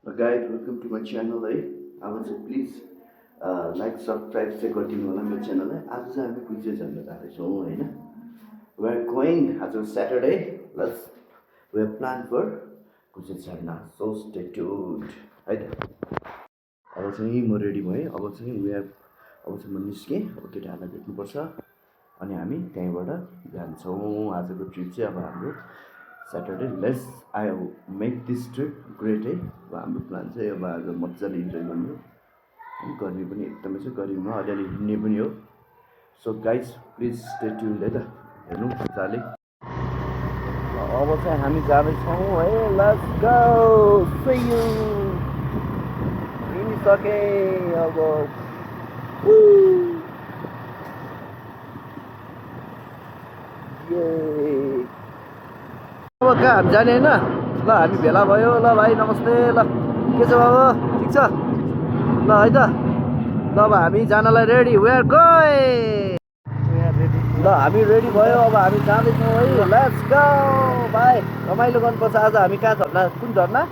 Guys, welcome to my channel है अब चाहिँ प्लिज लाइक सब्सक्राइब चाहिँ गरिदिनु होला मेरो च्यानललाई आज चाहिँ हामी कुचे झर्न जाँदैछौँ होइन वी आर गोइङ आज Saturday plus we are plan for Kuche झर्ना सो स्टे ट्युन्ड है त अब चाहिँ म रेडी भएँ अब चाहिँ अब चाहिँ म निस्केँ अब केटाहरूलाई भेट्नुपर्छ अनि हामी त्यहीँबाट जान्छौँ आजको ट्रिप चाहिँ अब हाम्रो Saturday let's I make this trip great है अब हाम्रो प्लान चाहिँ अब आज मजाले इन्जोय गर्नु अनि गर्मी पनि एकदमै छ गर्मीमा अलिअलि हिँड्ने पनि हो so guys please stay tuned है त हेर्नु मजाले अब चाहिँ हामी जाँदैछौँ है लेट्स गो सी यू हिँडिसकेँ अब अब कहाँ हामी जाने होइन ल हामी भेला भयो ल भाइ नमस्ते ल के छ बाबु ठिक छ ल है त ल अब हामी जानलाई रेडी वी आर गोइङ ल हामी रेडी भयो अब हामी जाँदैछौँ है लेट्स गो भाइ रमाइलो गर्नुपर्छ आज हामी कहाँ झर्ना कुन झर्ना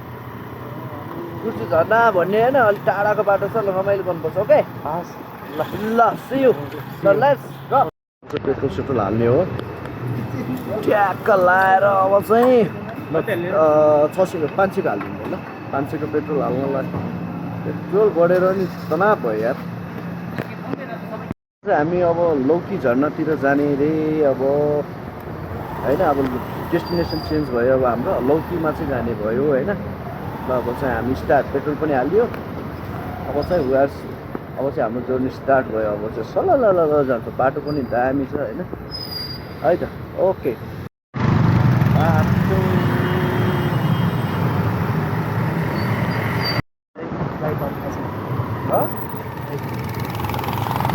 कुर्ची झर्ना भन्ने होइन अलिक टाढाको बाटो छ ल रमाइलो गर्नुपर्छ ओके ल ल सी यू ल लेट्स गो पेट्रोल सेट्रोल हाल्ने हो ट्याक्क लाएर अब चाहिँ 600 500 हालिदिनु ल 500 पेट्रोल हाल्नलाई पेट्रोल बढेर नि तनाव भयो यार हामी अब लौकी झर्नातिर जाने रे अब होइन अब डेस्टिनेसन चेन्ज भयो अब हाम्रो लौकीमा चाहिँ जाने भयो होइन ल अब चाहिँ हामी स्टार्ट पेट्रोल पनि हालियो अब चाहिँ अब चाहिँ हाम्रो जर्नी स्टार्ट भयो अब चाहिँ सल्ल जान्छ बाटो पनि दामी छ होइन है त ओके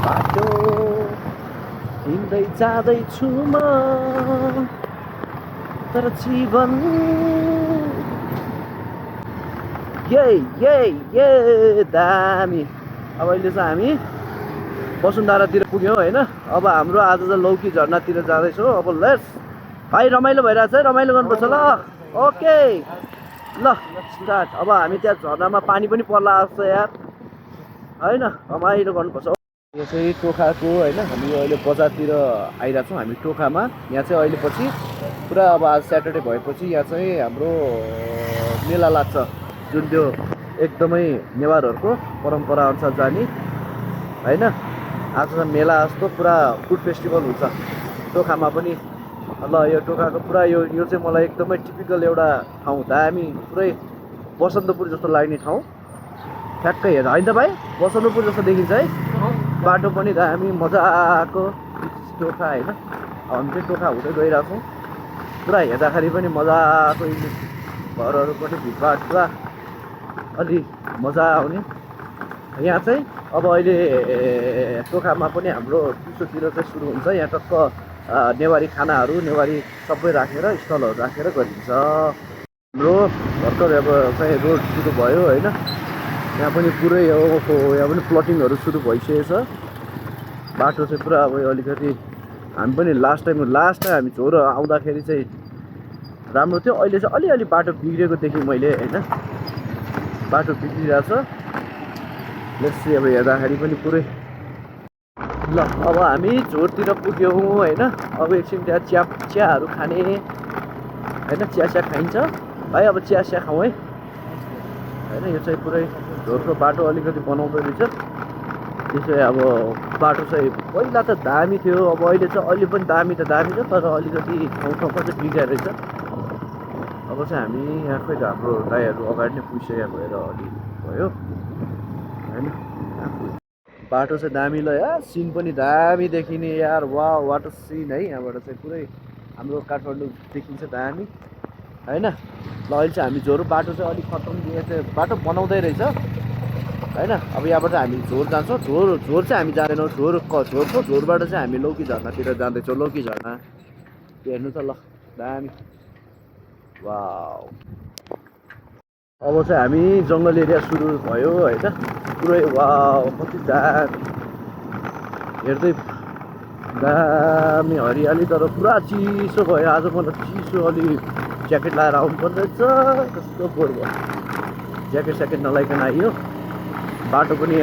बाटो हिँड्दै जाँदैछु म तर जीवन ये दामी अब अहिले चाहिँ हामी वसुन्धरातिर पुग्यौँ होइन अब हाम्रो आज चाहिँ लौकी झर्नातिर जाँदैछौँ अब लेट्स भाइ रमाइलो भइरहेछ है रमाइलो गर्नुपर्छ ल ओके ल स्टार्ट अब हामी त्यहाँ झर्नामा पानी पनि पर्ला जस्तो यार होइन रमाइलो गर्नुपर्छ यो चाहिँ टोखाको होइन हामी अहिले बजारतिर आइरहेछौँ हामी टोखामा यहाँ चाहिँ अहिले पछि पुरा अब आज स्याटरडे भएपछि यहाँ चाहिँ हाम्रो मेला लाग्छ जुन त्यो एकदमै नेवारहरूको परम्परा अनुसार जाने होइन आज त मेला जस्तो पुरा फुड फेस्टिभल हुन्छ टोखामा पनि ल यो टोखाको पुरा यो चाहिँ मलाई एकदमै टिपिकल एउटा ठाउँ दामी पुरै बसन्तपुर जस्तो लाग्ने ठाउँ ठ्याक्कै हेर होइन त भाइ बसन्तपुर जस्तो देखिन्छ है बाटो पनि दामी मजाको टोखा होइन हामी चाहिँ टोखा हुँदै गइरहेछौँ पुरा हेर्दाखेरि पनि मजाको घरहरू पनि भिडभाड पुरा अलि मजा आउने यहाँ चाहिँ अब अहिले टोखामा पनि हाम्रो चिसोतिर चाहिँ सुरु हुन्छ यहाँ टक्क नेवारी खानाहरू नेवारी सबै राखेर स्टलहरू राखेर गरिन्छ हाम्रो भर्खर अब चाहिँ रोड सुरु भयो होइन यहाँ पनि पुरै यहाँ पनि प्लटिङहरू सुरु भइसकेको छ बाटो चाहिँ पुरा अब अलिकति हामी पनि लास्ट टाइम हामी झोरो आउँदाखेरि चाहिँ राम्रो थियो अहिले चाहिँ अलिअलि बाटो बिग्रेको देखेँ मैले होइन बाटो बिग्रिरहेछ लेट्स अब हेर्दाखेरि पनि पुरै ल अब हामी झोरतिर पुग्यौँ होइन अब एकछिन त्यहाँ चियाहरू खाने होइन चिया खाइन्छ भाइ अब चिया खाउँ है होइन यो चाहिँ पुरै झोरको बाटो अलिकति बनाउँदो रहेछ त्यसै अब बाटो चाहिँ पहिला त दामी थियो अब अहिले चाहिँ अहिले पनि दामी छ तर अलिकति ठाउँमा चाहिँ बिग्रेको रहेछ अब चाहिँ हामी यहाँकै हाम्रो दाइहरू अगाडि नै पुगिसकेको भएर अलि भयो होइन बाटो चाहिँ दामी ल यार सिन पनि दामी देखिने यार वाटर सिन है यहाँबाट चाहिँ पुरै हाम्रो काठमाडौँ देखिन्छ दामी होइन ल अहिले चाहिँ हामी झोर बाटो चाहिँ अलिक खतम बाटो बनाउँदै रहेछ होइन अब यहाँबाट हामी झोर जान्छौँ झोर चाहिँ हामी जाँदैनौँ झोरबाट चाहिँ हामी लौकी झर्नातिर जाँदैछौँ लौकी झर्ना हेर्नु त ल दामी वाउ अब चाहिँ हामी जङ्गल एरिया सुरु भयो होइन पुरै वाउ कति दामी हेर्दै दामी हरियाली तर पुरा चिसो भयो आज मलाई चिसो अलि ज्याकेट लाएर आउनु पर्दैछ कस्तो बोर भयो ज्याकेट स्याकेट नलाइकन आइयो बाटो पनि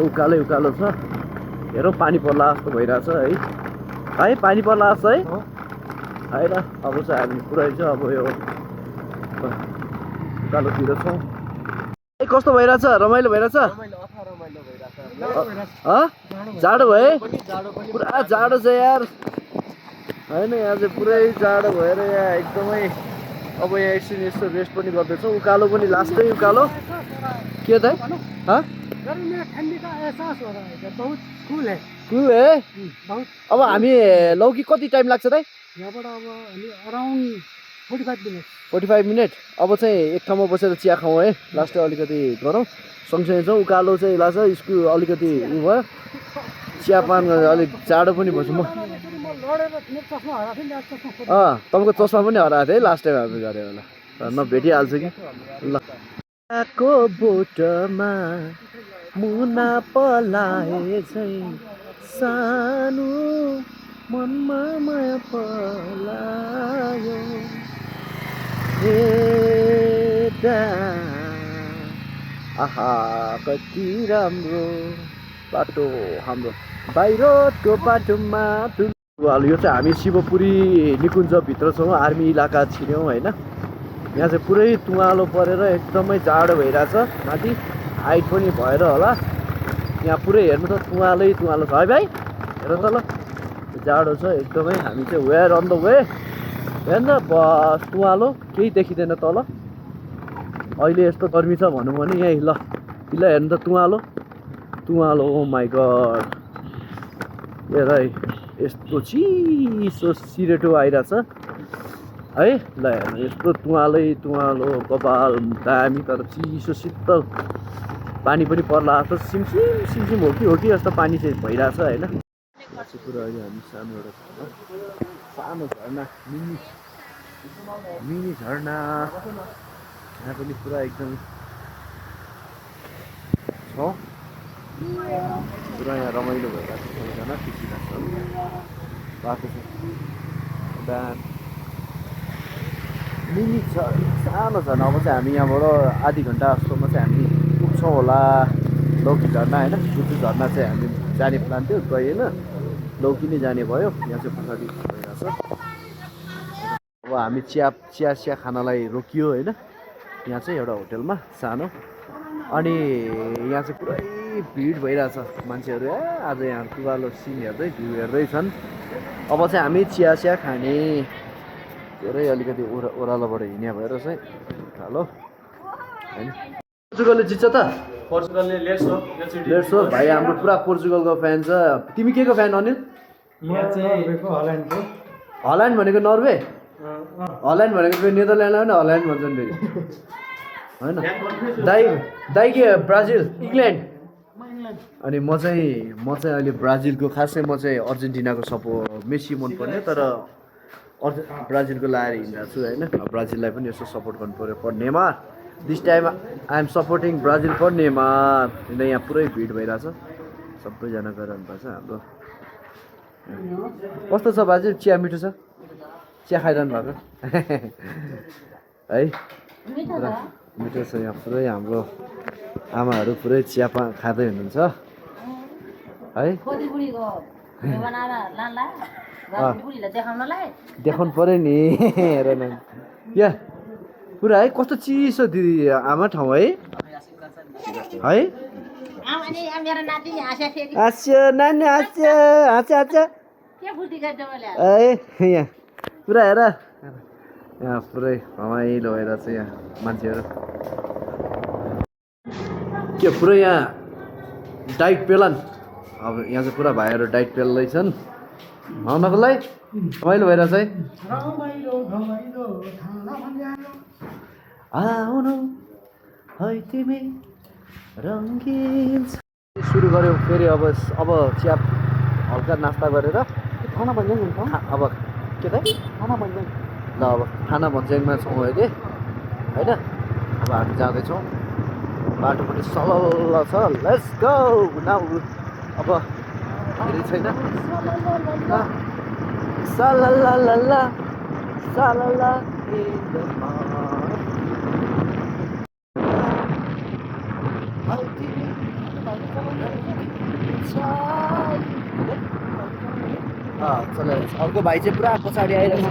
उकालै उकालो छ हेरौँ पानी पर्ला जस्तो भइरहेछ है पानी पर्ला जस्तो है होइन अब चाहिँ हामी पुरै चाहिँ अब यो उकालोतिर छौँ कस्तो भइरहेछ रमाइलो भइरहेछ जाडो भयो पुरा जाडो छ यार होइन यहाँ चाहिँ पुरै जाडो भएर यहाँ एकदमै अब यहाँ एकछिन यस्तो रेस्ट पनि गर्दैछौँ उकालो पनि लास्टै उकालो के त कुल है अब हामी लौकी कति टाइम लाग्छ त यहाँबाट अब अराउन्ड 45 मिनट अब चाहिँ एक ठाउँमा बसेर चिया खाउँ है लास्ट अलिकति गरौँ सँगसँगै छौँ उकालो चाहिँ लाग्छ स्कुल अलिकति उ भयो चियापान अलिक जाडो पनि भएछ म तपाईँको चस्मा पनि हराएको थियो है लास्ट टाइम हामी गऱ्यो होला नभेटिहाल्छु कि ल को बोटमा मुना पलाए चाहिँ सानो मनमा माया पलायो आहा कति राम्रो बाटो हाम्रो बाहिरको बाटोमा यो चाहिँ हामी शिवपुरी निकुञ्जभित्र छौँ आर्मी इलाका छिर्यौँ होइन यहाँ चाहिँ पुरै तुवालो परेर एकदमै जाडो भइरहेछ माथि हाइट पनि भएर होला यहाँ पुरै हेर्नु त तुवालै तुवालो छ है भाइ हेर त ल जाडो छ एकदमै हामी चाहिँ वेयर अन द वे हेर्नु बस तुवालो केही देखिँदैन तल अहिले यस्तो गर्मी छ भनौँ भने यहीँ ल हेर्नु त तुवालो ओ माई गड हेर है यस्तो चिसो सिरेटो आइरहेछ है ल हेर्नु यस्तो तुवालो कपाल दामी तर चिसो शीतल पानी पनि पर्ला जस्तो सिमसिम हो कि जस्तो पानी चाहिँ भइरहेछ होइन पुरा अहिले हामी सानो झर्ना मिनी झर्ना यहाँ पनि पुरा एकदम छ पुरा यहाँ रमाइलो भइरहेको छ सबैजना खुसी लाग्छ बाटो छ मिनी छ सानो झर्ना अब चाहिँ हामी यहाँबाट आधी घन्टा जस्तोमा चाहिँ हामी पुग्छौँ होला लौकी झर्ना होइन त्यो झर्ना चाहिँ हामी जाने प्लान थियो गएन लौकी नै जाने भयो यहाँ चाहिँ पछाडि भइरहेछ अब हामी चिया खानालाई रोकियो होइन यहाँ चाहिँ एउटा होटेलमा सानो अनि यहाँ चाहिँ पुरै भिड भइरहेछ मान्छेहरू आज यहाँ तुवालो सिन हेर्दै भ्यू हेर्दैछन् अब चाहिँ हामी चिया खाने धेरै अलिकति ओह्रालोबाट हिँड्या भएर चाहिँ हेलो होइन पोर्चुगलले जित्छ त पोर्चुगलले लेट्स हो भाइ हाम्रो पुरा पोर्चुगलको फ्यान छ तिमी के को फ्यान अनिल हल्यान्ड भनेको नर्वे हल्यान्ड भनेको फेरि नेदरल्यान्डलाई पनि हल्यान्ड भन्छन् फेरि होइन दाइ के ब्राजिल इङ्ल्यान्ड अनि म चाहिँ अहिले ब्राजिलको खासै म चाहिँ अर्जेन्टिनाको मेसी मनपर्ने तर ब्राजिलको लाएर हिँडेको छु होइन ब्राजिललाई पनि यसो सपोर्ट गर्नु पऱ्यो for Neymar this time I am supporting Brazil for Neymar यहाँ पुरै भिड भइरहेछ सबैजना गएर पर्छ हाम्रो कस्तो छ बाजे चिया मिठो छ चिया खाइरहनु भएको है मिठो छ यहाँ पुरै हाम्रो आमाहरू पुरै चिया खाँदै हुनुहुन्छ है देखाउनु पऱ्यो नि हेर न या पुरा है कस्तो चिसो दिदी आमा ठाउँ है हाँस्यो नानी हाँस्यो यहाँ पुरा हेर यहाँ पुरै रमाइलो भएर चाहिँ यहाँ मान्छेहरू के पुरै यहाँ डाइट पेलन अब यहाँ चाहिँ पुरा भाइहरू डाइट पेल्दैछन् नुहाउनको लागि रमाइलो भइरहेछ है आउनु है तिमी रङ्गीन सुरु गऱ्यौँ फेरि अब चिया हल्का नास्ता गरेर खाना भन्ज्याङ हुन्छ अब के त खाना भन्ज्याङ ल अब खाना भन्ज्याङमा छौँ अहिले होइन अब हामी जाँदैछौँ बाटो पनि सलल्ल छ लेट्स गो नाउ अब धेरै छैन सलल्ला चल अर्को भाइ चाहिँ पुरा पछाडि आइरहेछ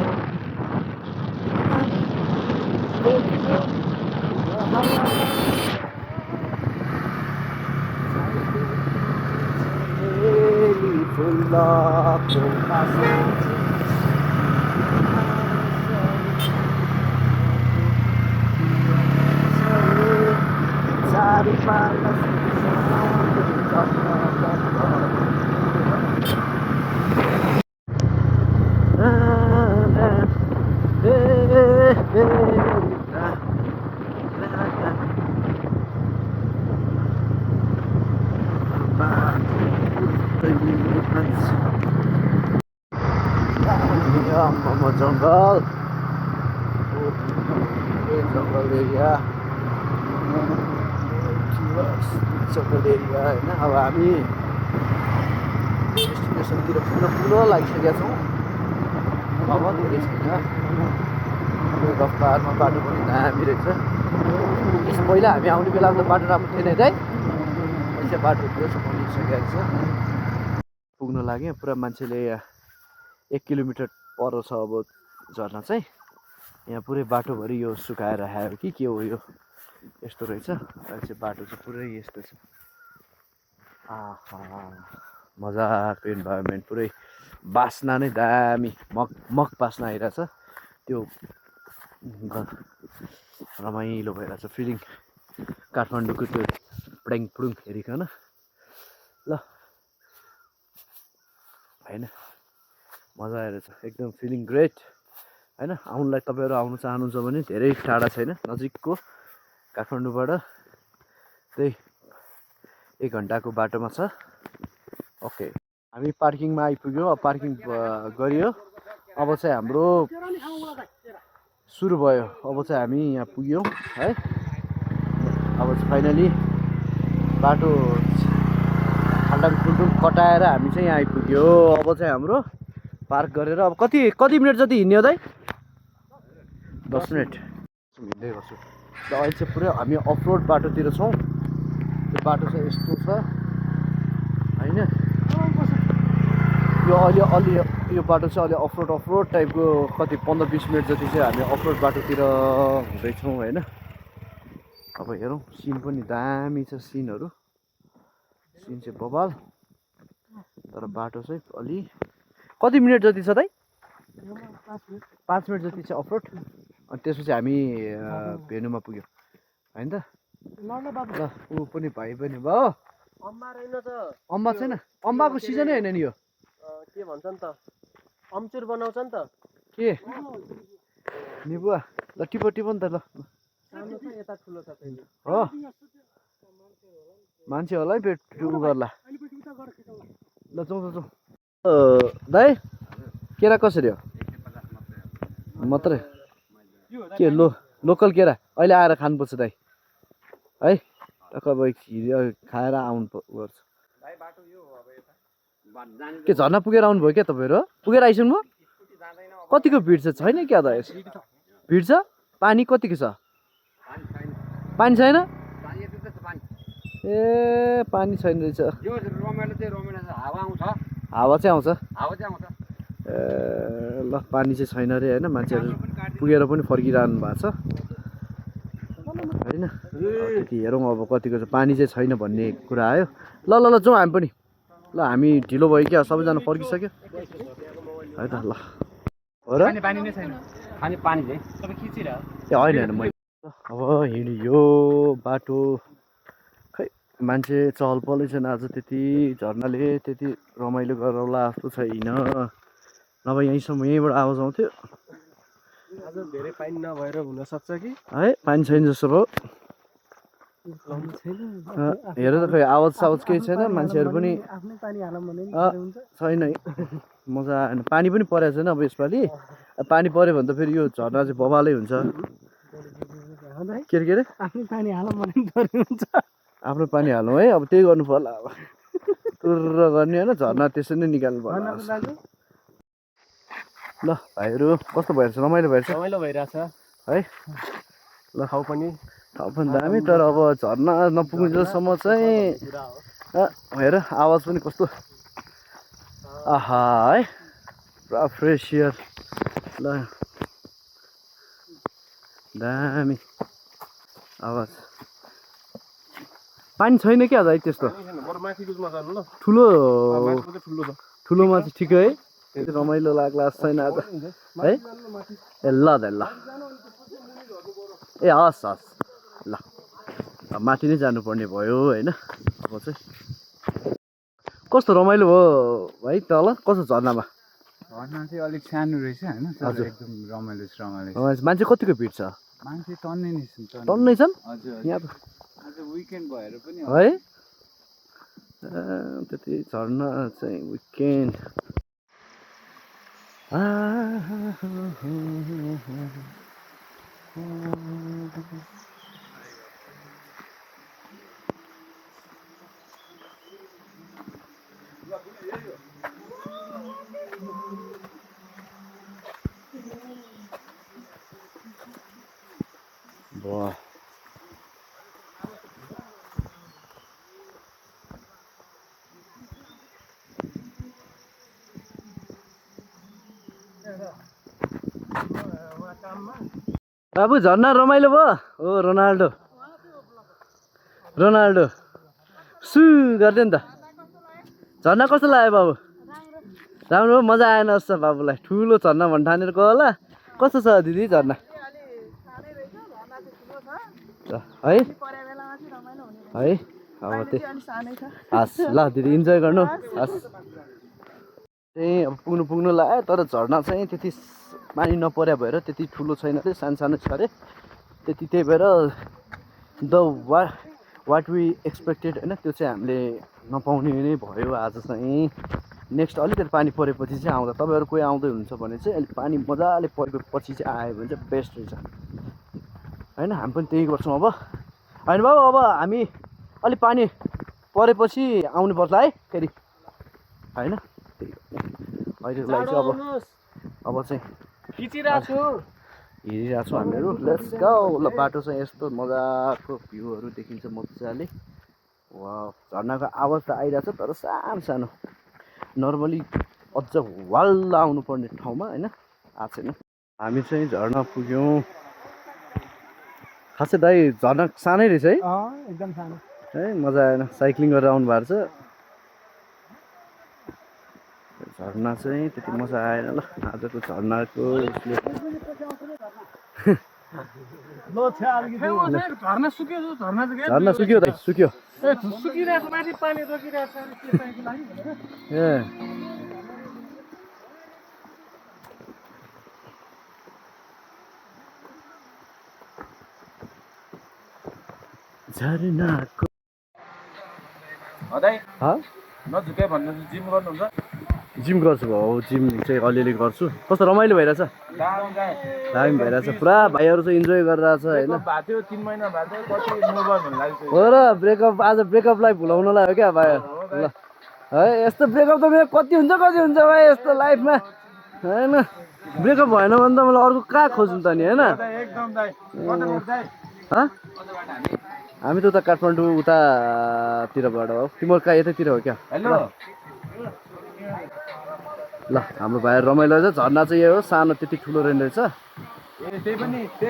जङ्गल जङ्गल एरिया जङ्गल एरिया होइन अब हामी डेस्टिनेसनतिर पुग्न लागिसकेका छौँ अब धेरै छैन रफ्तारमा बाटो पनि दामी रहेछ यस पहिला हामी आउने बेला त बाटो राम्रो थिएन है अहिले बाटोतिर बनिसकेको छ पुग्न लाग्यो पुरा मान्छेले 1 किलोमिटर पर छ अब झर्ना चाहिँ यहाँ पुरै बाटोभरि यो सुकाएर राखेको कि के हो यो यस्तो रहेछ अहिले चाहिँ बाटो चाहिँ पुरै यस्तो छ आहा मजाको इन्भाइरोमेन्ट पुरै बास्ना नै दामी मग बास्ना आइरहेछ त्यो रमाइलो भइरहेछ फिलिङ काठमाडौँको त्यो प्ड्याङ पुडुङ हेरिकन ल होइन मजा आइरहेछ एकदम फिलिङ ग्रेट होइन आउनुलाई तपाईँहरू आउनु चाहनुहुन्छ भने धेरै टाढा छैन नजिकको काठमाडौँबाट त्यही 1 घन्टाको बाटोमा छ ओके हामी पार्किङमा आइपुग्यौँ अब पार्किङ गरियो अब चाहिँ हाम्रो सुरु भयो अब चाहिँ हामी यहाँ पुग्यौँ है अब चाहिँ फाइनली बाटो खाल्डाङ खुल्डुङ कटाएर हामी चाहिँ यहाँ आइपुग्यो अब चाहिँ हाम्रो पार्क गरेर अब कति मिनट जति हिँड्ने हो दाइ 10 मिनट हिँड्दै गर्छु र अहिले चाहिँ पुरै हामी अफरोड बाटोतिर छौँ त्यो बाटो चाहिँ यस्तो छ होइन यो अहिले अलि यो बाटो चाहिँ अलि अफरोड टाइपको कति 15-20 मिनट जति चाहिँ हामी अफरोड बाटोतिर हुँदैछौँ होइन अब हेरौँ सिन पनि दामी छ सिन चाहिँ बबाल तर बाटो चाहिँ अलि कति मिनट जति छ दाइ 5 मिनट जति चाहिँ अफरोड अनि त्यसपछि हामी भेनुमा पुग्यौँ होइन त ल ऊ पनि भाइ पनि भयो अम्बा छैन अम्बाको सिजनै होइन नि यो के भन्छ नि त अम्चुर बनाउँछ नि त के निबुवा ल टिपो नि त ल यता ठुलो छ हो मान्छे होला है पेट उ गर्ला ल जाउँ दाइ केरा कसरी हो मात्रै के लोकल केरा अहिले आएर खानुपर्छ दाइ है टक्क अब खाएर आउनु पर्छ के झर्ना पुगेर आउनुभयो क्या तपाईँहरू पुगेर आइसक्नु भयो कतिको भिड छैन क्या त भिड छ पानी कतिको छ पानी छैन ए पानी छैन रहेछ हावा चाहिँ आउँछ ए ल पानी चाहिँ छैन अरे होइन मान्छेहरू पुगेर पनि फर्किरहनु भएको छ होइन त्यति हेरौँ अब कतिको छ पानी चाहिँ छैन भन्ने कुरा आयो ल जाउँ हामी पनि ल हामी ढिलो भयो क्या सबैजना फर्किसक्यो है त ल हो र ए होइन मैले अब हिँड्यो अब बाटो खै मान्छे चहल पहलै छैन आज त्यति झर्नाले त्यति रमाइलो गरौला जस्तो छैन नभए यहीँबाट आवाज आउँथ्यो आज धेरै पानी नभएर हुन सक्छ कि है पानी छैन जस्तो भयो हेर त खै आवाज केही छैन मान्छेहरू पनि छैन है मजा आएन पानी पनि परेको छैन अब यसपालि पानी पऱ्यो भने त फेरि यो झर्ना चाहिँ बबालै हुन्छ के अरे आफ्नो पानी हालौँ है अब त्यही गर्नु पर्ला अब टुर्र गर्ने होइन झर्ना त्यसरी नै निकाल्नु पर्ला ल भाइहरू कस्तो भइरहेछ रमाइलो भइरहेछ भइरहेछ है ल ठाउँ पनि थपन दामी तर अब झर्ना नपुग्नुसम्म चाहिँ हेर आवाज पनि कस्तो आहा है पुरा फ्रेस एयर ल दामी आवाज पानी छैन क्या है त्यस्तो ठुलो ठुलोमा चाहिँ ठिकै है रमाइलो लाग्ला छैन आज है ए ल ल ल ए हस् हस् ल माथि नै जानुपर्ने भयो होइन अब चाहिँ कस्तो रमाइलो भयो है तल कस्तो झर्नामा झर्ना चाहिँ अलिक सानो रहेछ होइन हजुर एकदम रमाइलो रमाइलो मान्छे कतिको भिड छ मान्छे टन्नै नै छन् हजुर यहाँ आज विकेन्ड भएर पनि है त्यति झर्ना चाहिँ विकेन्ड वाह बाबु झर्ना रमाइलो भयो हो रोनाल्डो रोनाल्डो सु गर्दै नि त झर्ना कस्तो लाग्यो बाबु राम्रो मजा आएन जस्तो बाबुलाई ठुलो झर्ना भन्नु ठानेर गयो होला कस्तो छ दिदी झर्ना है है अब त्यही हस् ल दिदी इन्जोय गर्नु हस् त्यही अब पुग्नु लाग्यो तर झर्ना चाहिँ त्यति पानी नपर्या भएर त्यति ठुलो छैन अरे सानो सानो छ अरे त्यति त्यही भएर द वाट वी एक्सपेक्टेड होइन त्यो चाहिँ हामीले नपाउने नै भयो आज चाहिँ नेक्स्ट अलिकति पानी परेपछि चाहिँ आउँदा तपाईँहरू कोही आउँदै हुनुहुन्छ भने चाहिँ अलिक पानी मजाले परेपछि चाहिँ आयो भने चाहिँ बेस्ट रहेछ होइन हामी पनि त्यही गर्छौँ अब होइन बाबु अब हामी अलिक पानी परेपछि आउनुपर्छ है फेरि होइन त्यही अहिलेको लागि चाहिँ अब चाहिँ हिँडिरहेको छौँ हामीहरू लेट्स गो ल बाटो चाहिँ यस्तो मजाको भ्यूहरू देखिन्छ मजाले वा झर्नाको आवाज त आइरहेछ तर सानो सानो नर्मली अझ वाल आउनुपर्ने ठाउँमा होइन आएको छैन हामी चाहिँ झर्ना पुग्यौँ खासै दाइ झर्ना सानै रहेछ है एकदम सानो है मजा आएन साइक्लिङ गरेर आउनु भएको छ झर्ना चाहिँ त्यति मजा आएन ल आजको झर्नाको झर्ना सुक्यो त सुक्यो ए झर्नाको नझुकाइ भन्नु जिम गर्नुहुन्छ जिम गर्छु भाउ जिम चाहिँ अलिअलि गर्छु कस्तो रमाइलो भइरहेछ दामी भइरहेछ पुरा भाइहरू चाहिँ इन्जोय गरिरहेछ होइन हो र ब्रेकअप आज ब्रेकअपलाई भुलाउनलाई हो क्या भाइ ल है यस्तो ब्रेकअप त मेरो कति हुन्छ भाइ यस्तो लाइफमा होइन ब्रेकअप भएन भने त मलाई अर्को कहाँ खोज्नु त नि होइन हामी त उता काठमाडौँ उतातिरबाट हो तिम्रो कहाँ यतैतिर हो क्या ल हाम्रो भाइहरू रमाइलो रहेछ झर्ना चाहिँ यो हो सानो त्यति ठुलो रहेछ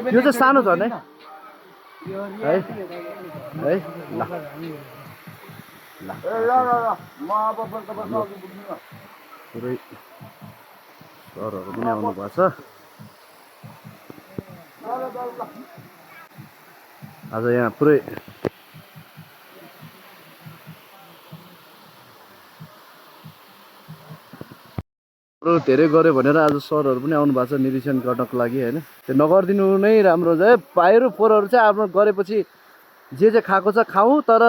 यो चाहिँ सानो झर्ना है है ल पुरै सरहरू पनि आउनु भएको छ आज यहाँ पुरै धेरै गऱ्यो भनेर आज सरहरू पनि आउनु भएको छ निरीक्षण गर्नको लागि होइन त्यो नगरिदिनु नै राम्रो हुन्छ है भाइहरू फोरहरू चाहिँ आफ्नो गरेपछि जे खाएको छ खाऊ तर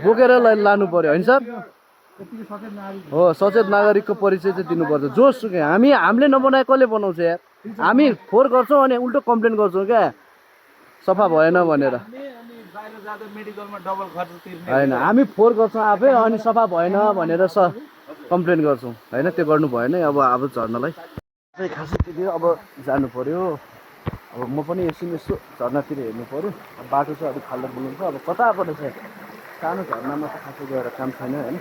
बोकेर लानु पर्यो होइन सर हो सचेत नागरिकको परिचय चाहिँ दिनुपर्छ जोसुकै हामीले नबनाए कसले बनाउँछ यार हामी फोहोर गर्छौँ अनि उल्टो कम्प्लेन गर्छौँ क्या सफा भएन भनेर होइन हामी फोहोर गर्छौँ आफै अनि सफा भएन भनेर कम्प्लेन गर्छौँ होइन त्यो गर्नु भएन अब झर्नलाई खासै त्यति अब जानु पर्यो अब म पनि एकछिन यसो झर्नातिर हेर्नु पऱ्यो अब बाटो चाहिँ अलिक खाल्डो बुल्नु छ अब कताबाट चाहिँ सानो झर्नामा त खासै गएर काम छैन होइन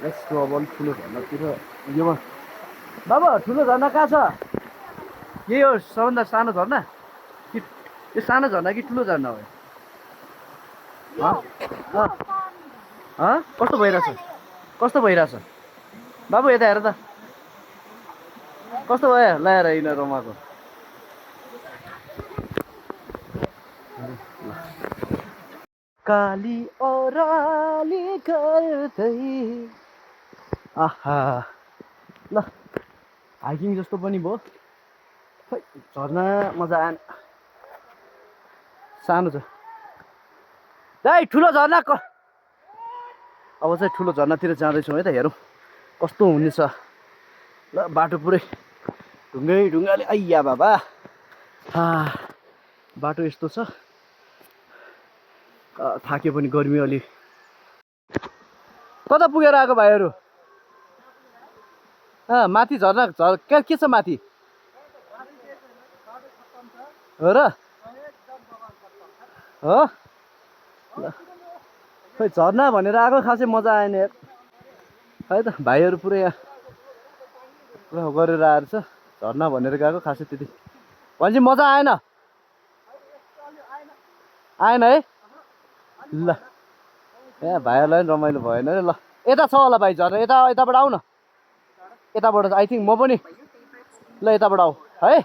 लेट्स गो अब अलिक ठुलो झर्नातिर योमा बाबा ठुलो झर्ना कहाँ छ यही हो सबभन्दा सानो झर्ना कि यो सानो झर्ना कि ठुलो झर्ना हो कस्तो भइरहेछ बाबु यता हेर त कस्तो भयो ल्याएर यिनीहरू रमाएको काली ओराली गर्दै आहा ल हाइकिङ जस्तो पनि भयो खै झर्ना मजा आएन सानो छ दाइ ठुलो झर्ना अब चाहिँ ठुलो झर्नातिर जाँदैछौँ है त हेरौँ कस्तो हुनेछ ल बाटो पुरै ढुङ्गाले आइया बाबा बाटो यस्तो छ थाक्यो पनि गर्मी अलि कता पुगेर आएको भाइहरू माथि झर्ना के छ माथि हो र हो ल खै झर्ना भनेर आएको खासै मजा आएन यार है त भाइहरू पुरै यहाँ पुरा गरेर आएर छ झर्ना भनेर गएको खासै त्यति भनेपछि मजा आएन है ल ए भाइहरूलाई पनि रमाइलो भएन अरे ल यता छ होला भाइ झर्ना यताबाट आऊ न यताबाट आई थिङ्क म पनि ल यताबाट आऊ है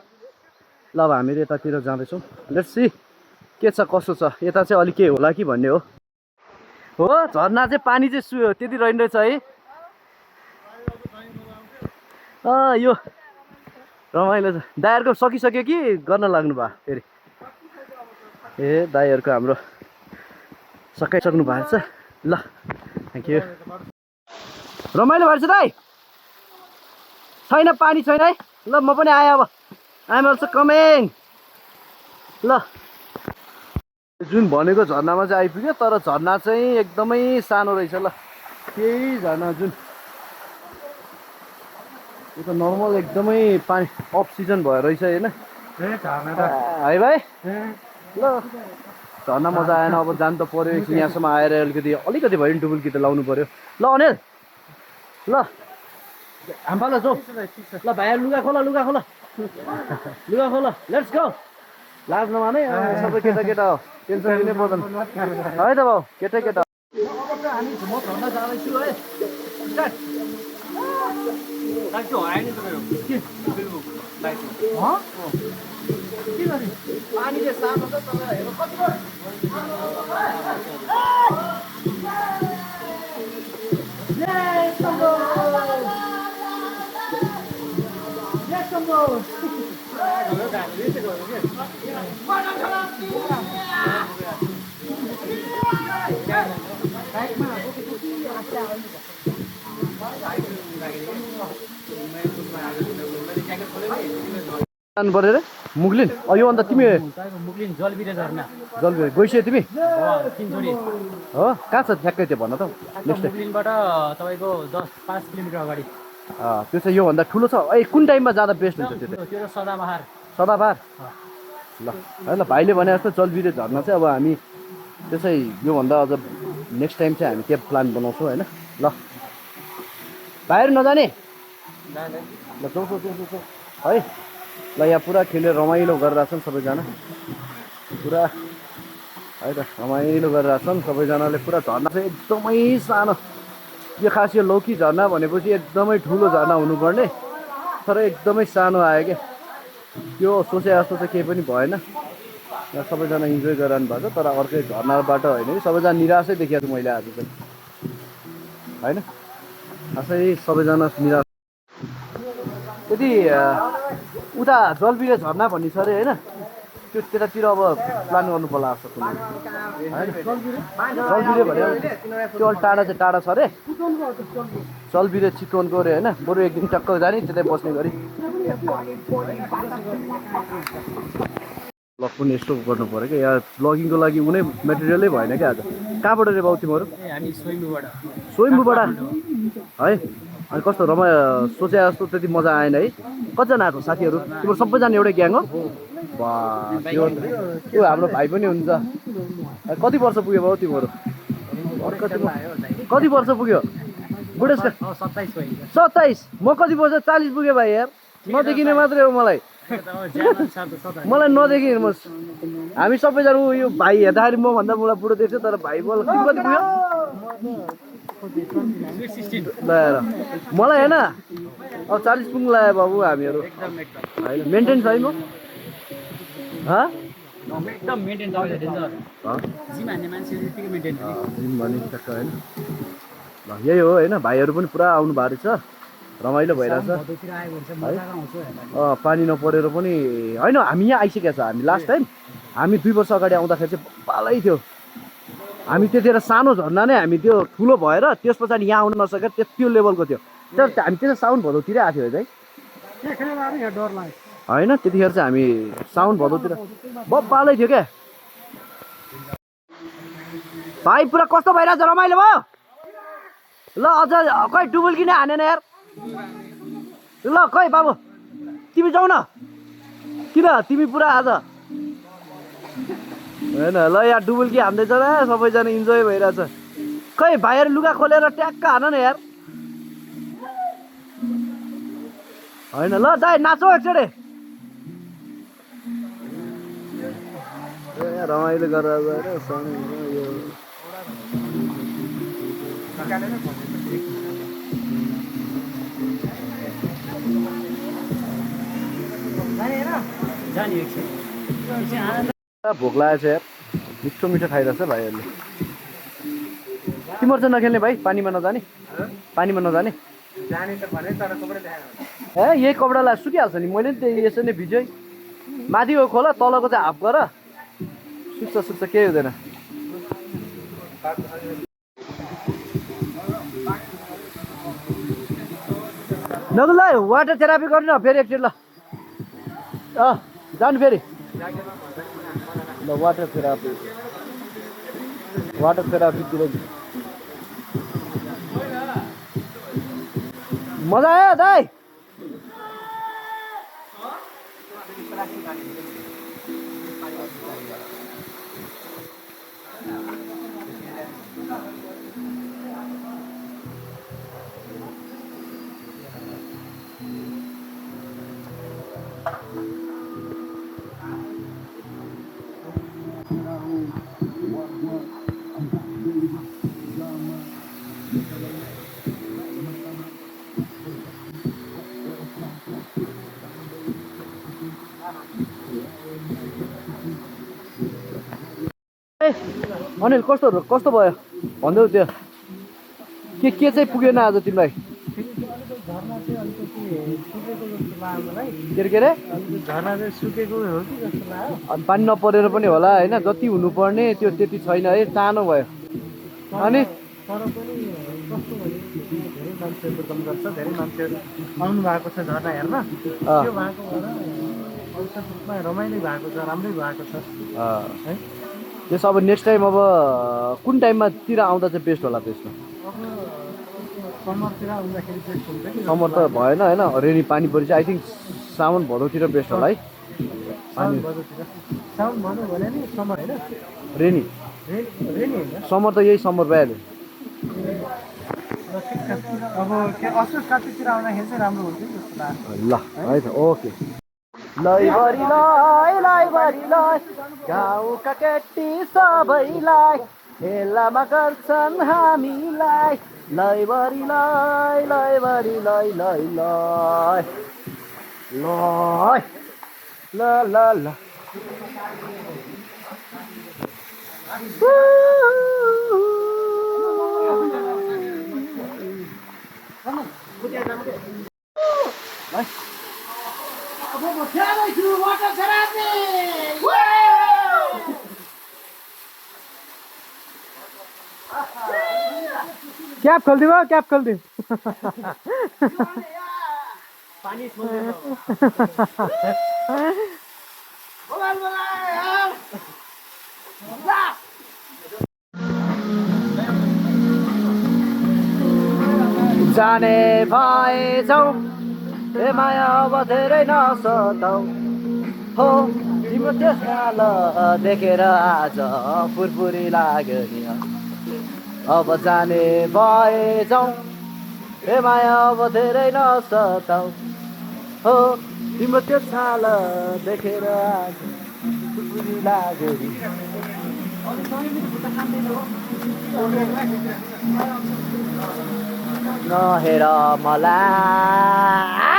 ल अब हामीहरू यतातिर जाँदैछौँ लेट्स सी के छ कसो छ यता चाहिँ अलिक के होला कि भन्ने हो झर्ना चाहिँ पानी चाहिँ त्यति रहन्छ है यो रमाइलो छ दाइहरूको सकिसक्यो कि गर्न लाग्नु भयो फेरि ए दाइहरूको हाम्रो सकाइसक्नु भएको छ ल थ्याङ्क यू रमाइलो भएछ दाइ छैन पानी छैन है ल म पनि आएँ अब आइएम अल्सो कमिङ ल जुन भनेको झर्नामा चाहिँ आइपुग्यो तर झर्ना चाहिँ एकदमै सानो रहेछ ल केही झर्ना जुन यो त नर्मल एकदमै पानी अफ सिजन भयो रहेछ होइन है भाइ ल झर्ना मजा आएन अब जानु त पऱ्यो एकछिन यहाँसम्म आएर अलिकति भयो नि डुबुल्की त लाउनु पऱ्यो ल अनिल ल हाम्फा ल जाऊ ल भाइ लुगा खोल लेट्स गो लाज नमाने सबै केटा हो टेन्सन लिनै पर्दैन है त भाउ केटा हामी म झर्ना जाँदैछु है पानीले सानो छ तर हेर्नु कति जानु पर्यो रे मुगलिन यो अन्त तिमी मुगलिन जलबिरे झर्ना गइसक्यो तिमी हो कहाँ छ ठ्याक्कै त्यो भन त नेक्स्ट मुगलिनबाट तपाईँको 5 किलोमिटर अगाडि त्यो चाहिँ योभन्दा ठुलो छ कुन टाइममा जाँदा बेस्ट हुन्छ त्यो त्यो सदाबहार ल है ल भाइले भने जस्तो जलबिरे झर्ना चाहिँ अब हामी त्यो चाहिँ योभन्दा अझ नेक्स्ट टाइम चाहिँ हामी त्यहाँ प्लान बनाउँछौँ होइन ल भाइहरू नजाने ल जाउँ है ल यहाँ पुरा खेलेर रमाइलो गरिरहेछन् सबैजना पुरा है त रमाइलो गरिरहेछन् सबैजनाले पुरा झर्ना चाहिँ एकदमै सानो यो खास यो लौकी झर्ना भनेपछि एकदमै ठुलो झर्ना हुनुपर्ने तर एकदमै सानो आयो क्या त्यो सोचे जस्तो चाहिँ केही पनि भएन सबैजना इन्जोय गरिरहनु भएको छ तर अर्कै झर्नाबाट होइन कि सबैजना निराशै देखिएको छु मैले आज चाहिँ होइन खासै सबैजना निराश यदि उता जलबिरे झर्ना भन्ने छ अरे होइन त्यो त्यतातिर अब प्लान गर्नु पर्ला जस्तो जलबिरे भने त्यो अलि टाढा छ अरे जलबिरे चितवनको अरे होइन बरु एक दिन टक्क जाने त्यतै बस्ने गरी ब्लग पनि यस्तो गर्नु पऱ्यो क्या यहाँ ब्लगिङको लागि कुनै मेटेरियलै भएन क्या आज कहाँबाट रे बाउ तिमीहरू स्वयम्भूबाट है अनि कस्तो सोचे जस्तो त्यति मजा आएन है कतिजना आएको साथीहरू तिम्रो सबैजना एउटै ग्याङ हो त्यो हाम्रो भाइ पनि हुन्छ कति वर्ष पुग्यो भाउ तिम्रो कति वर्ष पुग्यो बुढेसका 27 म कति वर्ष 40 पुग्यो भाइ यार नदेखिने मात्रै हो मलाई मलाई नदेखि हेर्नुहोस् हामी सबैजना यो भाइ हेर्दाखेरि म भन्दा मलाई बुढो देख्छ तर भाइ बोल कति पुग्यो ल मलाई होइन अब 40 पुग्नु लाग्यो बाबु हामीहरू होइन मेन्टेन छैन एकदम मेन्टेन गर्दै डेन्जर जिम हान्ने मान्छेहरू यतिकै मेन्टेन जिम भन्ने ठ्याक्क होइन ल यही हो होइन भाइहरू पनि पुरा आउनु भएको रहेछ रमाइलो भइरहेछ पानी नपरेर पनि होइन हामी यहाँ आइसकेको छ हामी लास्ट टाइम हामी 2 वर्ष अगाडि आउँदाखेरि चाहिँ पालै थियो हामी त्यतिखेर सानो झर्ना नै हामी त्यो ठुलो भएर त्यस पछाडि यहाँ आउन नसकेर त्यो लेभलको थियो तर हामी त्यसो साउन भदौतिरै आएको थियो है होइन त्यतिखेर चाहिँ हामी साउन भदौतिर बब्बालै थियो क्या भाइ पुरा कस्तो भइरहेछ रमाइलो भयो ल अझ खै डुबुल किन हानेन यार ल खै बाबु तिमी जाऊ न किन तिमी पुरा आज होइन ल यार डुबुल्की हान्दैछ र सबैजना इन्जोय भइरहेछ खै भाइहरू लुगा खोलेर ट्याक्क हान न यार होइन ल दाइ नाचौ एकचोटि रमाइलो गरेर भोक लागेको छ यार मिठो मिठो खाइरहेछ भाइहरूले तिम्रो चाहिँ नखेल्ने भाइ पानीमा नजाने ए यही कपडा लाएर सुकिहाल्छ नि मैले नि त्यही यसरी नै भिज्यो माथिको खोला तलको चाहिँ हाफ गर सुक्छ केही हुँदैन नगुललाई वाटर थेरापी गर्नु न फेरि एकचोटि ल जानु फेरि ल वाटर थेरापीतिर मजा आयो दाइ अनिल कस्तो भयो भन्दै त्यो के चाहिँ पुगेन आज तिमीलाई के अरे अनि पानी नपरेर पनि होला होइन जति हुनुपर्ने त्यो त्यति छैन है सानो भयो अनि आउनु भएको छ झर्ना हेर्न रमाइलो भएको छ राम्रै भएको छ है त्यस अब नेक्स्ट टाइम अब कुन टाइममा तिर आउँदा चाहिँ बेस्ट होला त्यसमा समर त भएन होइन रेनी पानी परि चाहिँ आई थिङ्क साउन भदौतिर बेस्ट होला है रेनी समर त यही समर भइहाल्यो अब असोज कातितिर आउँदाखेरि चाहिँ राम्रो हुन्छ जस्तो लाग्छ ल है त ओके लैभरि लै गाउँका केटी सबैलाई हेलामा गर्छन् हामीलाई लैभरि लै ल ल ल क्याप खोलिदिनु क्याप खोलिदिनु जाने भएछौ ए माया अब धेरै नसताउ हो तिम्रो त्यो साल देखेर आज फुरफुरी लाग्यो नि अब जाने भएछौ हे माया अब धेरै नसताउ हो तिम्रो त्यो छाल देखेर आज फुरफुरी लाग्यो नि नहेर मलाई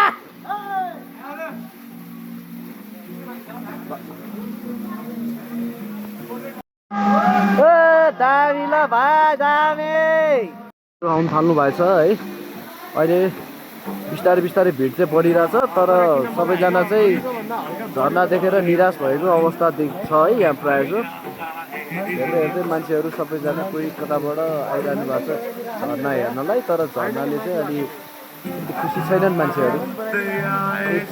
दामी ल भाइ दामी आउनु थाल्नु भएछ है अहिले बिस्तारै बिस्तारै भिड चाहिँ बढिरहेछ तर सबैजना चाहिँ झर्ना देखेर निराश भएको अवस्था छ है यहाँ प्रायः जस्तो हेर्दै हेर्दै मान्छेहरू सबैजना कोही कताबाट आइरहनु भएको छ झर्ना हेर्नलाई तर झर्नाले चाहिँ अलि खुसी छैनन् मान्छेहरू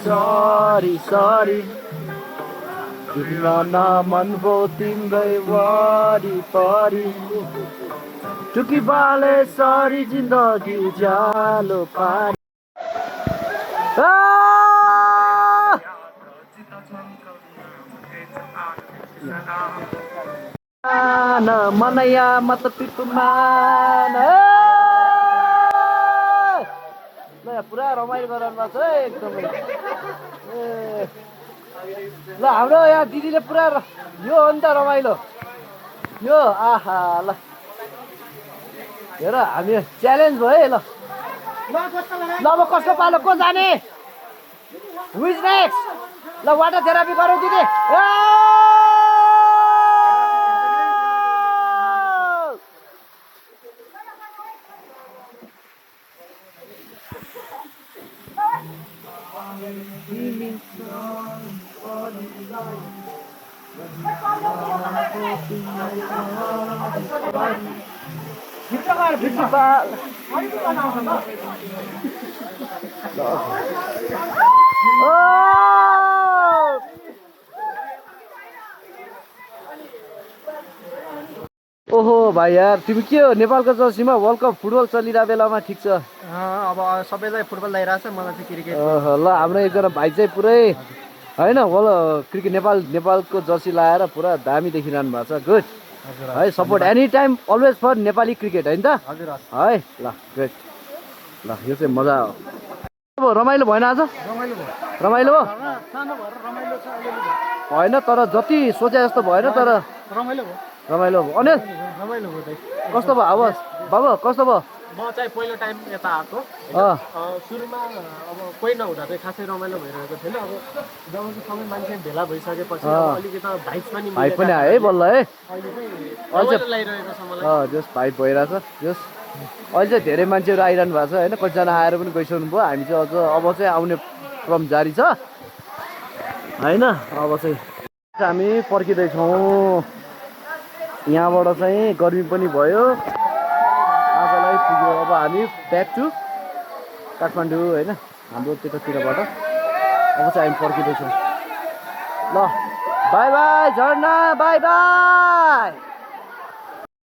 सरी सरी तिम्रो मन भो तिम्रै वरिपरि टुकी बाले सरी जिन्दगी उज्यालो पारी मनया मत पिपुमान ल पुरा रमाइलो गराउनु भएको छ है एकदमै ल हाम्रो यहाँ दिदीले पुरा यो हो नि त रमाइलो यो आहा ल हेर हामी च्यालेन्ज भयो है ल अब कसको पालो को जाने हुइज नेक्स्ट ल वाटर थेरापी गरौँ दिदी ओहो भाइ यार तिमी के हो नेपालको जर्सीमा वर्ल्ड कप फुटबल चलिरहेको बेलामा ठिक छ अब सबैलाई फुटबल लगाइरहेछ मलाई चाहिँ क्रिकेट ल हाम्रो एकजना भाइ चाहिँ पुरै होइन क्रिकेट नेपालको जर्सी लगाएर पुरा दामी देखिरहनु भएको छ गुड है support any time always for Nepali cricket होइन त हजुर है ल ग्रेट ल यो चाहिँ मजा हो अब रमाइलो भएन आज रमाइलो हो भएन तर जति सोचे जस्तो भएन तर रमाइलो भयो अनिल कस्तो भयो अब बाबु कस्तो भयो म चाहिँ पहिलो टाइम यता आएको सुरुमा अब कोही नहुँदा चाहिँ खासै रमाइलो भइरहेको थिएन अब जब सबै मान्छे भेला भइसकेपछि अलिकति भाइब पनि भाइब पनि आयो है बल्ल है अहिले चाहिँ लागिरहेको छ मलाई जस भाइब भइरहेछ जस अहिले चाहिँ धेरै मान्छेहरू आइरहनु भएको छ होइन कतिजना आएर पनि गइसक्नु भयो हामी चाहिँ अझ अब चाहिँ आउने क्रम जारी छ होइन अब चाहिँ हामी पर्खिँदैछौँ यहाँबाट चाहिँ गर्मी पनि भयो आजलाई पुग्यो अब हामी ब्याक टु काठमाडौँ होइन हाम्रो त्यतातिरबाट अब चाहिँ हामी पर्खिँदैछौँ ल बाई बाई झर्ना बाई बाई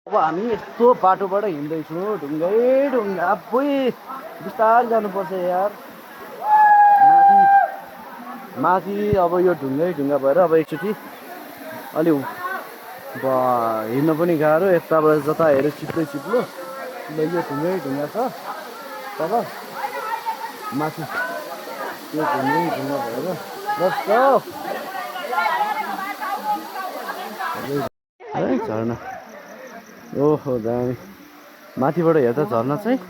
अब हामी यस्तो बाटोबाट हिँड्दैछौँ ढुङ्गै ढुङ्गा आफै बिस्तारै जानुपर्छ यार माथि अब यो ढुङ्गै ढुङ्गा भएर अब एकचोटि अलि हिँड्न पनि गाह्रो यताबाट जता हेऱ्यो चिप्लै चिप्लो ल यो ढुङ्गै ढुङ्गा छ तल माथि यो ढुङ्गै ढुङ्गा भएर जस्तो है झर्ना ओहो दामी माथिबाट हेर्दा झर्ना चाहिँ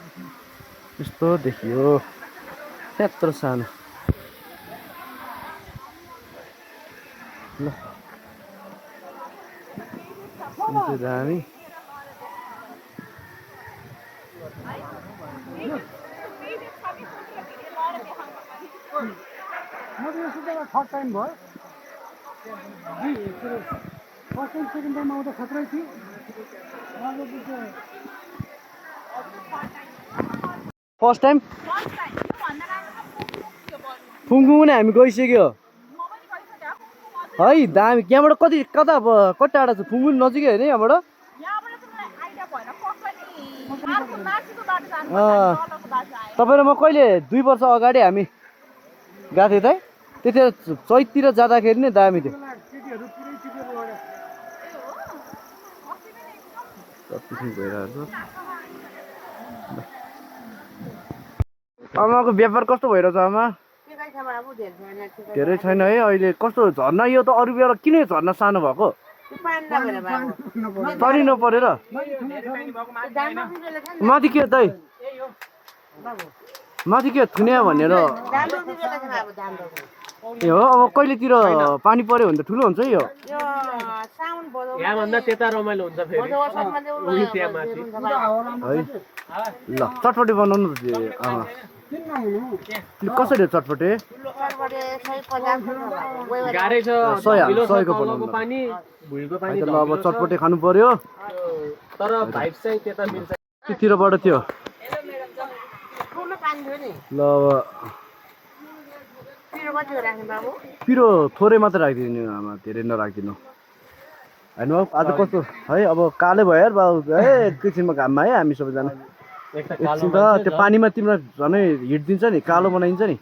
यस्तो देखियो त्यत्रो सानो ल दामी फर्स्ट टाइम भयो फर्स्ट टाइम सेकेन्ड टाइम आउँदा खतरै थियो फर्स्ट टाइम फुङफुङ नै हामी गइसक्यो है दामी यहाँबाट कता टाढा छ फुङफुङ नजिकै होइन यहाँबाट तपाईँ र म कहिले 2 वर्ष अगाडि हामी गएको थियौँ त त्यतिखेर चैततिर जाँदाखेरि नै दामी थियो माथिहरू पुरै चिपेर लड्यो पिकनिक भइरहेको छ आमाको व्यापार कस्तो भइरहेछ आमा धेरै छैन है अहिले कस्तो झर्ना यो त अरू बेला किन झर्ना सानो भएको तरि नपरेर माथि के दाइ माथि के थुन्या भनेर ए हो अब कहिलेतिर पानी पर्यो भने त ठुलो हुन्छ है यो यहाँभन्दा त्यता रमाइलो हुन्छ फेरि उही त्यहाँ माथि है ल चटपटे बनाउनु आमा कसरी हो चटपटे गाह्रै छ सयको तलको पानी भुइँको पानी ल अब चटपटे खानु पर्यो तर भाइब चाहिँ त्यता मिल्छ त्यतिरबाट थियो ल अब पिरो थोरै मात्रै राखिदिनु आमा धेरै नराखिदिनु होइन बाबु आज कस्तो है अब कालै भयो यार बाबु है एकैछिनमा घाममा है हामी सबैजना एकछिन त त्यो पानीमा तिमीलाई झनै हिट दिन्छ नि कालो बनाइन्छ नि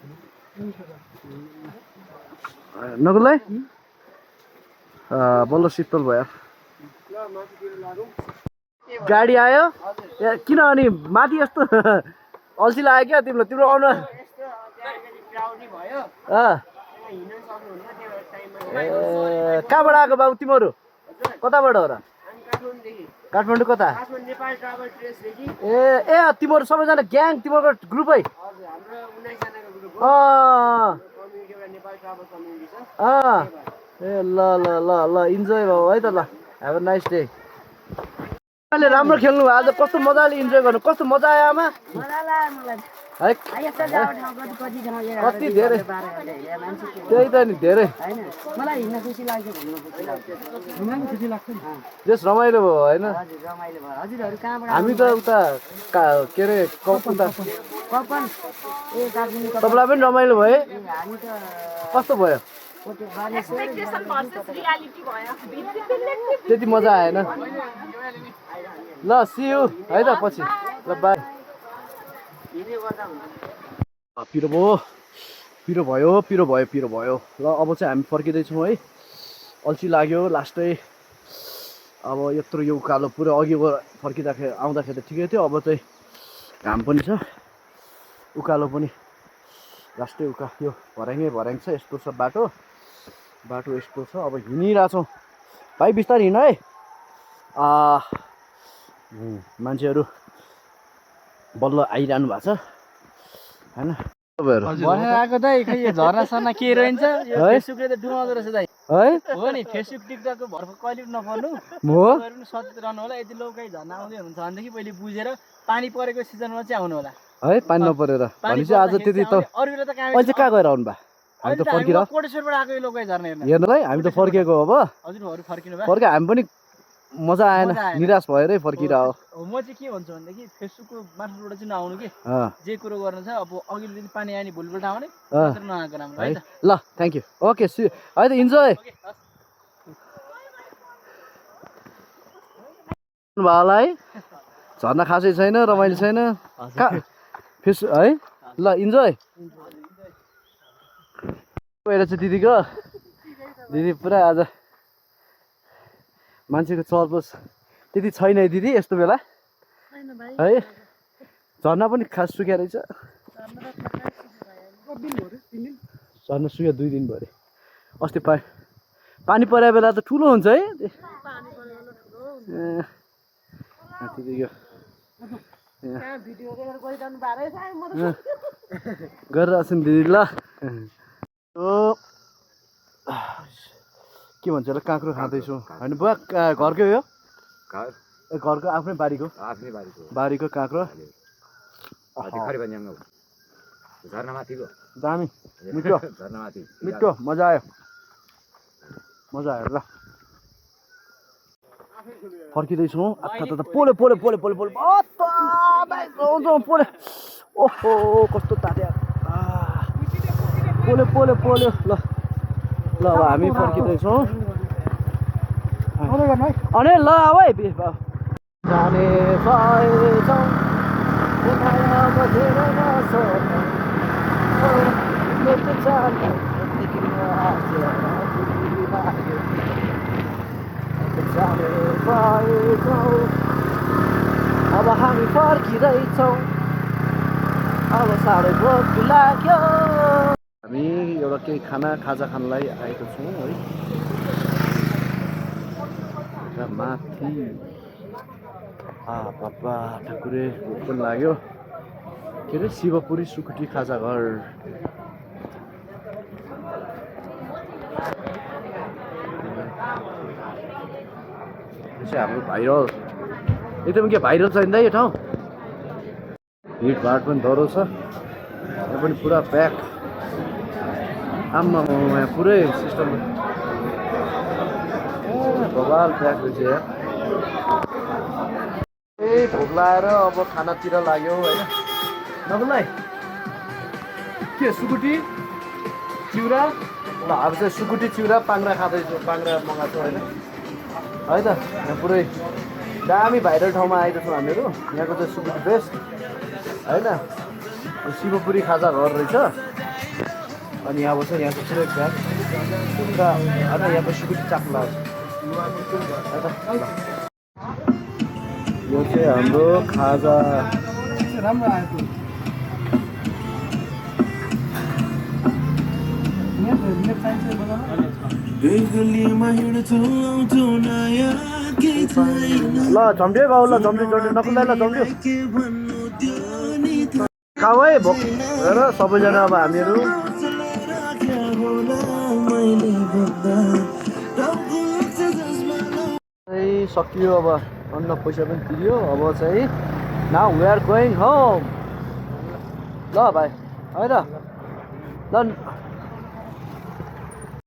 नगुललाई बल्ल शीतल भयो गाडी आयो किन अनि माथि यस्तो अल्छी लाग्यो क्या तिमीलाई तिम्रो आउनु कहाँबाट आएको बाबु तिमीहरू कताबाट हो र काठमाडौँ कता ए ए तिमीहरू सबैजना ग्याङ तिमीहरूको ग्रुपै ए ल ल ल ल इन्जोय भयो है त ल हेभ अ नाइस डे अहिले राम्रो खेल्नु भयो आज कस्तो मजाले इन्जोय गर्नु कस्तो मजा आयो आमा है कति धेरै त्यही त नि धेरै जस रमाइलो भयो होइन हामी त उता के अरे तपाईँलाई पनि रमाइलो भयो कस्तो भयो त्यति मजा आएन ल सी यू है त पछि ल बाई पिरो भयो ल अब चाहिँ हामी फर्किँदैछौँ है अल्छी लाग्यो लास्टै अब यत्रो यो उकालो पुरै अघि फर्किँदाखेरि आउँदाखेरि त ठिकै थियो अब चाहिँ घाम पनि छ उकालो पनि लास्टै यो भर्याङ छ यस्तो छ बाटो यस्तो छ अब हिँडिरहेछौँ भाइ बिस्तारै हिँड है मान्छेहरू बल्ल आइरहनु भएको छ होइन आएको दाइ खै यो झर्ना सर्ना के रहन्छ फेसबुकले त डुबाउँदो रहेछ दाइ है हो नि फेसबुक टिकटकको भर्खर कहिले पनि नपर्नु हो पनि सचेत रहनु होला यदि लौकाइ झर्ना आउँदै हुनुहुन्छ भनेदेखि पहिले बुझेर पानी परेको सिजनमा चाहिँ आउनु होला है पानी नपरेर भनेपछि आज त्यति त अरू बेला त अहिले चाहिँ कहाँ गएर आउनु भयो हामी त फर्किएर कोटेश्वरबाट आएको यो लौकाइ झर्ना हेर्न हेर्नलाई हामी त फर्किएको अब हजुरहरू फर्किनु भयो फर्क्यो हामी पनि मजा आएन निराश भएरै फर्किरह म चाहिँ के भन्छु भनेदेखि फेसबुकको मार्फतबाट चाहिँ नआउनु कि जे कुरो गर्नु छ अब अघिल्लो दिन पानी आयो नि भोलिपल्ट आउने नआएको राम्रो है त ल थ्याङ्क यू ओके सी है त इन्जोय होला है झर्ना खासै छैन रमाइलो छैन फेस है ल इन्जोय गएर चाहिँ दिदी पुरा आज मान्छेको चलपस त्यति छैन है दिदी यस्तो बेला है झर्ना पनि खास सुक्या रहेछ झर्ना सुक्या 2 दिन भयो अरे अस्ति पानी परेको बेला त ठुलो हुन्छ है गरेर छन् दिदी ल के भन्छ होला काँक्रो खाँदैछु होइन बुवा घरकै हो घरको आफ्नै बारीको काँक्रो दामी मिठो मजा आयो ल फर्किँदैछौँ आता पोले ओहो कस्तो तात्या पोले ल ल अब हामी फर्किँदैछौँ अनि ल अब है जाने लाग्यो जाने भएछौँ अब हामी फर्किँदैछौँ अब साह्रै भोक लाग्यो हामी एउटा केही खाजा खानलाई आएको छौँ है र माथि बाबा ठाकुरे भोक पनि लाग्यो के अरे शिवपुरी सुकुटी खाजा घर हाम्रो भाइरल एकदम के भाइरल छ नि यो ठाउँ भिडभाड पनि डह्रो छ यहाँ पनि पुरा प्याक आम्मा यहाँ पुरै सिस्टम भोगाल प्याक रहेछ यहाँ भोक लाएर अब खानातिर लाग्यो होइन नगुलाई के सुकुटी चिउरा ल अब चाहिँ सुकुटी चिउरा पाङ्रा खाँदैछु पाङ्रा मगाएको छु होइन है त यहाँ पुरै दामी भाइरल ठाउँमा आएको छौँ हामीहरू यहाँको चाहिँ सुकुटी बेस्ट होइन शिवपुरी खाजा घर रहेछ अनि अब चाहिँ यहाँको पुरै प्याक र होइन यहाँको सुकुटी चाख्नु लाग्छ यो चाहिँ हाम्रो खाजा राम्रो आएको ल झम्ड्यो बाउ ल झम्ड्यो नकुल्दा ल झम्ड्यो खाऊ है भोक हेर सबैजना अब हामीहरू सकियो अब अन्न पैसा पनि तिर्यो अब चाहिँ now we are going home ल भाइ है त ल